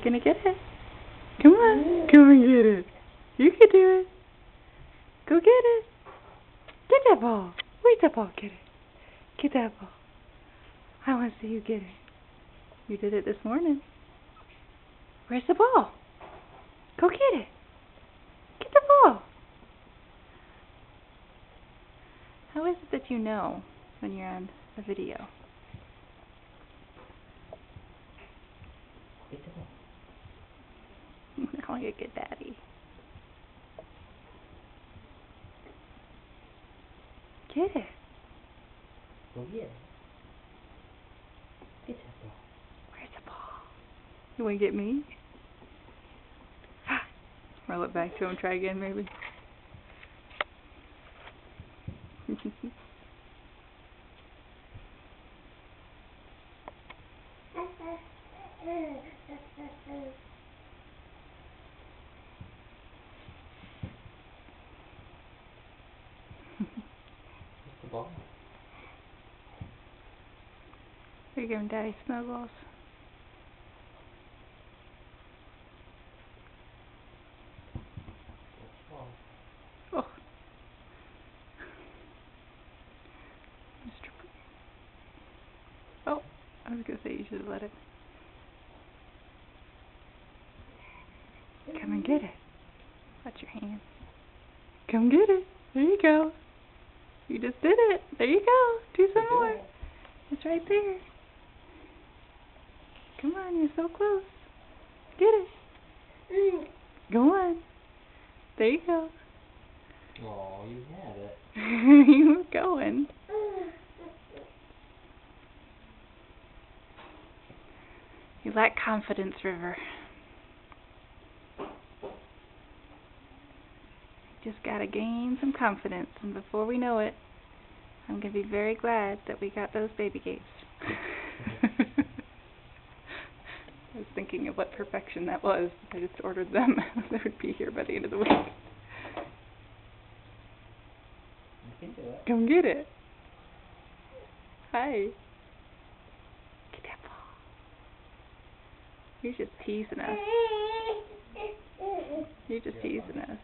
gonna get it? Come on. Come and get it. You can do it. Go get it. Get that ball. Where's that ball? Get it. Get that ball. I want to see you get it. You did it this morning. Where's the ball? Go get it. Get the ball. How is it that you know when you're on a video? Get the ball. I want you to get daddy. Get it. Go get it. Get that ball. Where's the ball? You want to get me? Roll it back to him. Try again, maybe. Where's the ball? Are you giving daddy snuggles? Ball. Oh. Mr. Oh, I was going to say you should have let it. Come and get it. Watch your hand. Come get it. There you go. You just did it. There you go. Do some more. It's right there. Come on, you're so close. Get it. Go on. There you go. Oh, you had it. You were going. You lack confidence, River. Just gotta gain some confidence, and before we know it, I'm gonna be very glad that we got those baby gates. I was thinking of what perfection that was. I just ordered them. They would be here by the end of the week. You can do it. Come get it. Hi. Get that ball. You're just teasing us. You're just teasing us.